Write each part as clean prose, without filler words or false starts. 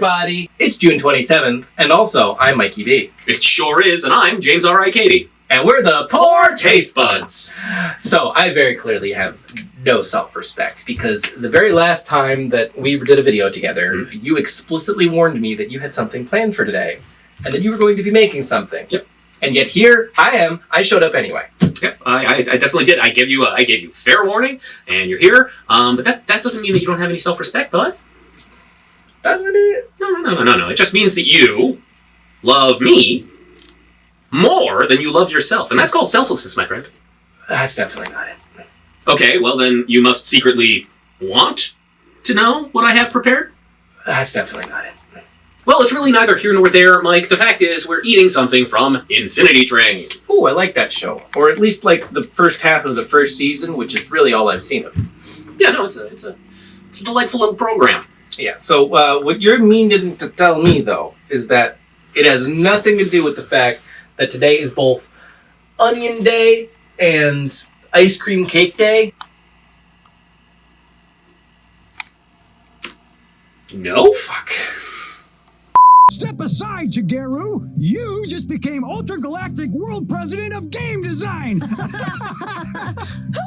everybody! It's June 27th, and also, I'm Mikey B. It sure is, and I'm James R.I. Katie. And we're the PoorTasteBuds! So, I very clearly have no self-respect, because the very last time that we did a video together, you explicitly warned me that you had something planned for today, and that you were going to be making something. Yep. And yet here I am. I showed up anyway. Yep, I definitely did. I gave you fair warning, and you're here. But that doesn't mean that you don't have any self-respect, bud. Doesn't it? No. It just means that you love me more than you love yourself. And that's called selflessness, my friend. That's definitely not it. Okay, well then you must secretly want to know what I have prepared? That's definitely not it. Well, it's really neither here nor there, Mike. The fact is, we're eating something from Infinity Train. Ooh, I like that show. Or at least like the first half of the first season, which is really all I've seen of it. Yeah, no, it's a delightful little program. Yeah, so what you're meaning to tell me, though, is that it has nothing to do with the fact that today is both Onion Day and Ice Cream Cake Day? No? Fuck. Step aside, Shigeru. You just became Ultra-Galactic World President of Game Design. Who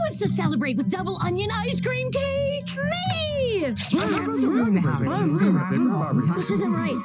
wants to celebrate with double onion ice cream cake? Me! This isn't right.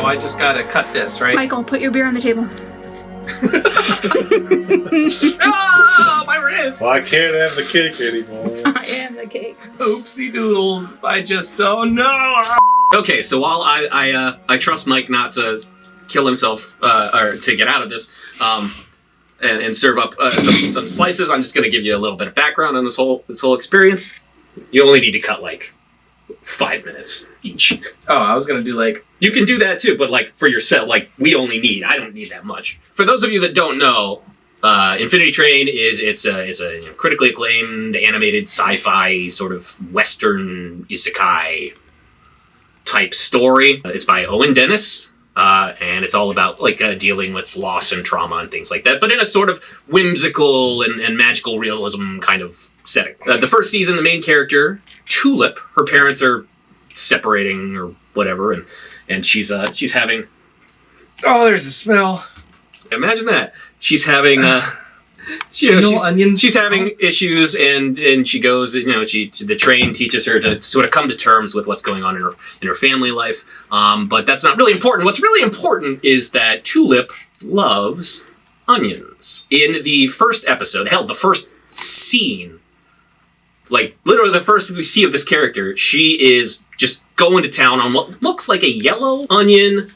So I just gotta cut this, right? Michael, put your beer on the table. Ah, my wrist! Well, I can't have the cake anymore. I am the cake. Oopsie doodles. I just, oh no! Okay, so while I trust Mike not to kill himself or to get out of this, and serve up some slices, I'm just going to give you a little bit of background on this whole experience. You only need to cut like 5 minutes each. Oh, I was gonna do like... You can do that too, but like for yourself, like I don't need that much. For those of you that don't know, Infinity Train it's a critically acclaimed animated sci-fi sort of Western isekai type story. It's by Owen Dennis, and it's all about like dealing with loss and trauma and things like that, but in a sort of whimsical and magical realism kind of setting. The first season, the main character, Tulip, her parents are separating or whatever, and she's having... Oh, there's a smell. Imagine that. She's having she's having issues, and she goes, the train teaches her to sort of come to terms with what's going on in her family life. But that's not really important. What's really important is that Tulip loves onions. In the first episode, hell, the first scene, like literally the first we see of this character, she is just going to town on what looks like a yellow onion,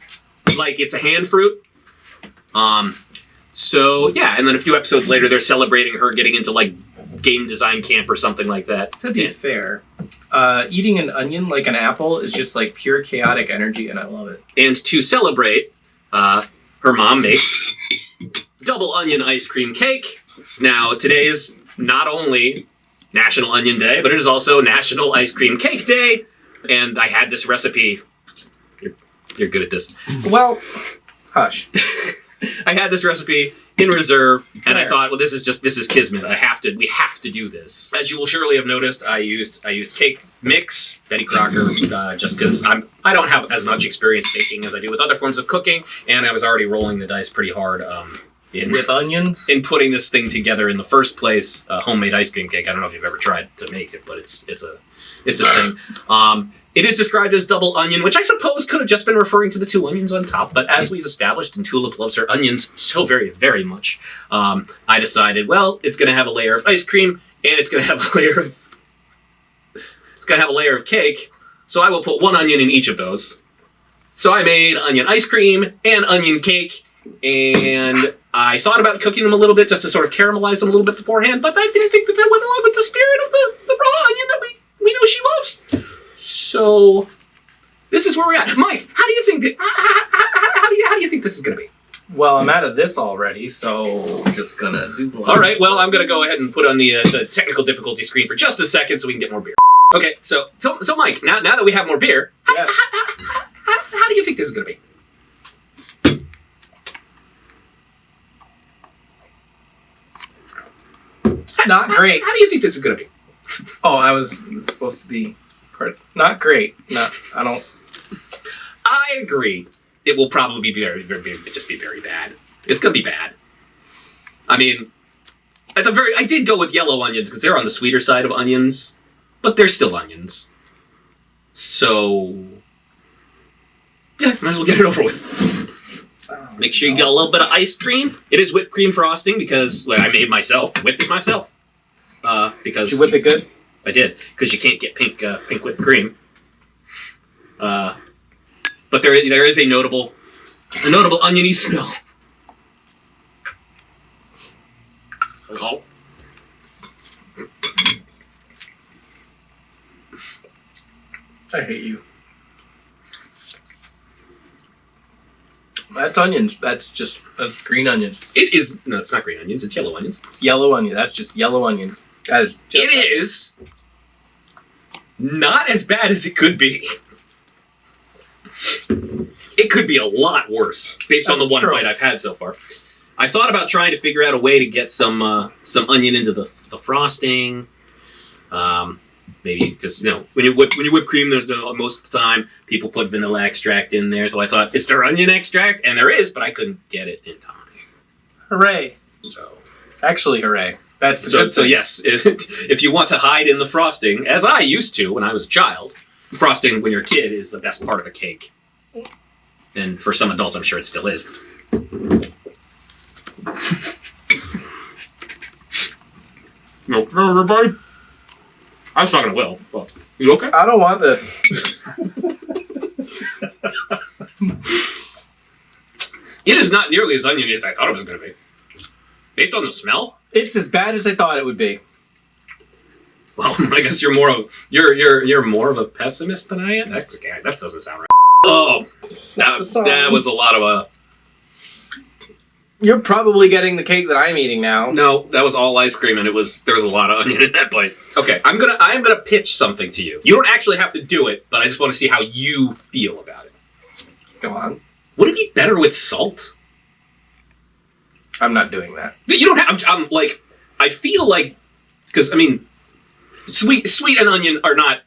like it's a hand fruit. So yeah, and then a few episodes later, they're celebrating her getting into like game design camp or something like that. To be fair, eating an onion like an apple is just like pure chaotic energy, and I love it. And to celebrate, her mom makes double onion ice cream cake. Now, today is not only National Onion Day, but it is also National Ice Cream Cake Day. And I had this recipe. You're good at this. Well, hush. I had this recipe in reserve, and I thought, well, this is kismet. We have to do this. As you will surely have noticed, I used cake mix, Betty Crocker, just because I don't have as much experience baking as I do with other forms of cooking, and I was already rolling the dice pretty hard with onions in putting this thing together in the first place. Homemade ice cream cake. I don't know if you've ever tried to make it, but it's a thing. It is described as double onion, which I suppose could have just been referring to the two onions on top. But as we've established, and Tulip loves her onions so very, very much, I decided, well, it's going to have a layer of ice cream, and it's going to have a layer of cake. So I will put one onion in each of those. So I made onion ice cream and onion cake, and I thought about cooking them a little bit just to sort of caramelize them a little bit beforehand. But I didn't think that went along with the spirit of the raw onion that we know she loves. So, this is where we're at. Mike, how do you think how do you think this is going to be? Well, I'm out of this already, so I'm just gonna do one. All right. Well, I'm going to go ahead and put on the technical difficulty screen for just a second so we can get more beer. Okay. So Mike, now that we have more beer, Yes. how do you think this is going to be? Not great. How do you think this is going to be? Oh, I was supposed to be not great. I agree. It will probably be just be very bad. It's going to be bad. I mean, I did go with yellow onions because they're on the sweeter side of onions, but they're still onions. So, yeah, might as well get it over with. Make sure you get a little bit of ice cream. It is whipped cream frosting because I made myself, whipped it myself. Because Did you whip it good? I did, because you can't get pink whipped cream. But there is a notable oniony smell. Oh. I hate you. That's onions. That's green onions. It is no, it's not green onions. It's yellow onions. It's yellow onion. That's just yellow onions. That is. It is not as bad as it could be. It could be a lot worse based on the one bite I've had so far. I thought about trying to figure out a way to get some onion into the frosting. Maybe because when you whip cream, most of the time people put vanilla extract in there. So I thought, is there onion extract? And there is, but I couldn't get it in time. Hooray! So actually, hooray! That's so yes. If you want to hide in the frosting, as I used to when I was a child, frosting when you're a kid is the best part of a cake. And for some adults, I'm sure it still is. No, everybody. I was talking to Will. Well, you okay? I don't want this. It is not nearly as oniony as I thought it was going to be. Based on the smell, it's as bad as I thought it would be. Well, I guess you're more of a pessimist than I am. That doesn't sound right. Oh, that was a lot of You're probably getting the cake that I'm eating now. No, that was all ice cream, and there was a lot of onion in that bite. Okay, I am gonna pitch something to you. You don't actually have to do it, but I just want to see how you feel about it. Go on. Would it be better with salt? I'm not doing that. You don't have. I'm like, I feel like, because I mean, sweet and onion are not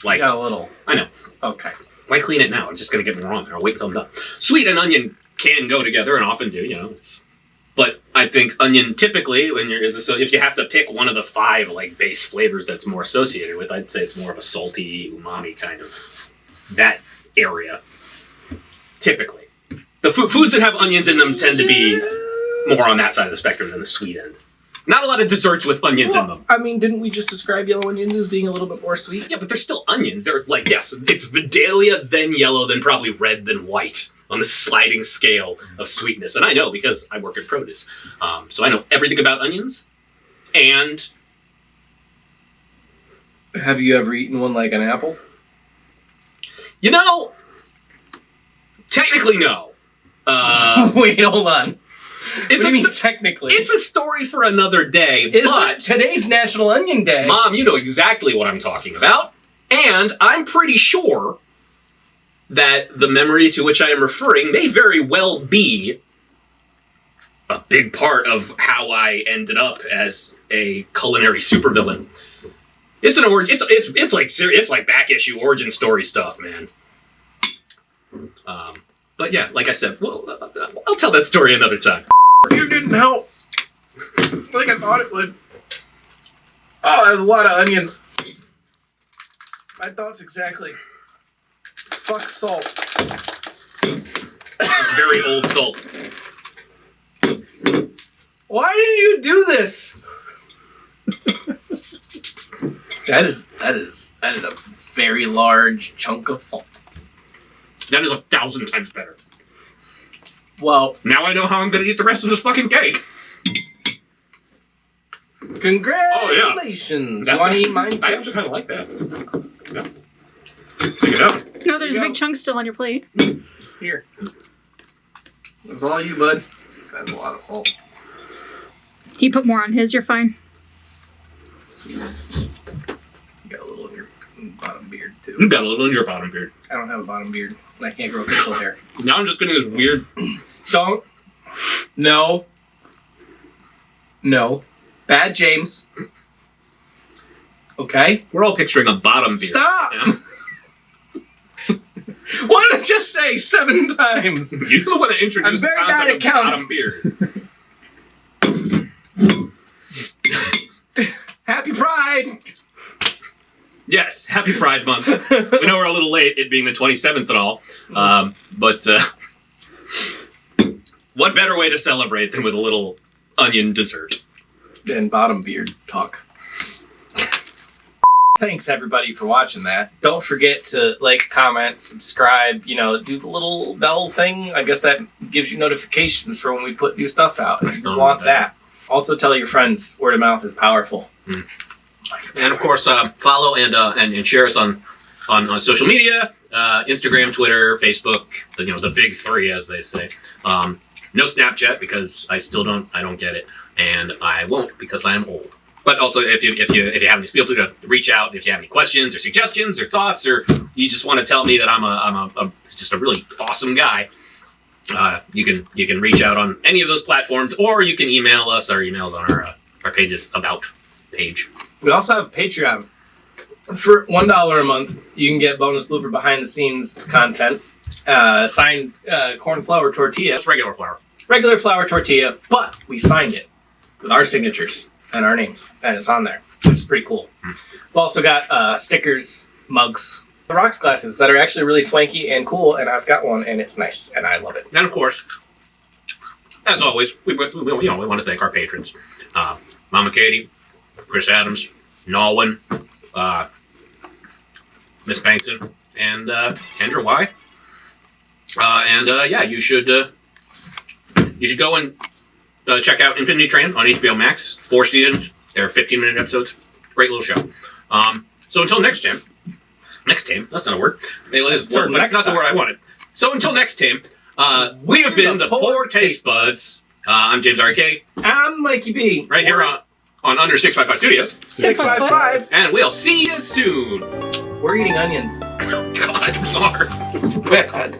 like. Got a little. I know. Okay. Why clean it now? It's just gonna get more on there. I'll wait until I'm done. Sweet and onion can go together and often do. But I think onion typically, if you have to pick one of the 5 like base flavors that's more associated with, I'd say it's more of a salty umami kind of that area. Typically, the foods that have onions in them tend to be more on that side of the spectrum than the sweet end. Not a lot of desserts with onions in them. I mean, didn't we just describe yellow onions as being a little bit more sweet? Yeah, but they're still onions. They're like, yes, it's Vidalia, then yellow, then probably red, then white on the sliding scale of sweetness. And I know because I work in produce. So I know everything about onions. And Have you ever eaten one like an apple? you know, technically no. Wait, hold on. It's What do you mean, a technically? it's a story for another day. Is but it today's National Onion Day? Mom, you know exactly what I'm talking about. And I'm pretty sure that the memory to which I am referring may very well be a big part of how I ended up as a culinary supervillain. It's an origin. It's like back issue origin story stuff, man. But yeah, like I said, well, I'll tell that story another time. You didn't help. Like I thought it would. Oh, there's a lot of onion. My thoughts exactly. Fuck salt. It's very old salt. Why did you do this? That is a very large chunk of salt. That is 1,000 times better. Well, Now I know how I'm going to eat the rest of this fucking cake. congratulations. You want to eat mine too? I actually kind of like that. Yeah. Pick it up. No, there's a There you big go. chunk still on your plate. Here. That's all you, bud. That's a lot of salt. He put more on his, you're fine. Sweet. You got a little in your bottom beard, too. You got a little in your bottom beard. I don't have a bottom beard. I can't grow facial hair. Now I'm just getting this weird... Don't. No. No. Bad James. Okay? We're all picturing a bottom beard. Stop! You know? What did I just say 7 times? You're the one that introduced the I'm very bad concept at of counting. bottom beard. Happy Pride! Yes, happy Pride Month. We know we're a little late, it being the 27th and all. But what better way to celebrate than with a little onion dessert? And bottom beard talk. Thanks everybody for watching that. Don't forget to like, comment, subscribe, do the little bell thing. I guess that gives you notifications for when we put new stuff out. If you want that. Also tell your friends, word of mouth is powerful. And of course, follow and share us on social media, Instagram, Twitter, Facebook, the big 3, as they say. No Snapchat because I don't get it, and I won't because I am old. But also, if you have any, feel free to reach out if you have any questions or suggestions or thoughts, or you just want to tell me that I'm just a really awesome guy. You can reach out on any of those platforms, or you can email us. Our emails on our page's about page. We also have Patreon. For $1 a month, you can get bonus blooper behind the scenes content, signed corn flour tortilla. That's regular flour. Regular flour tortilla, but we signed it with our signatures and our names, and it's on there, which is pretty cool. We've also got stickers, mugs, rocks glasses that are actually really swanky and cool, and I've got one, and it's nice, and I love it. And of course, as always, we want to thank our patrons: Mama Katie, Chris Adams, Norwin, Miss Bankson, and Kendra Y. You should go and check out Infinity Train on HBO Max. 4 seasons. They're 15-minute episodes. Great little show. So until next time. Next time? That's not a word. It is a word, but that's not the word I wanted. So until next time, we have been the Poor Taste Buds. I'm James R.K. I'm Mikey B. Right here on Under 655 Studios. 655. And we'll see you soon. We're eating onions. God, we are. Bad.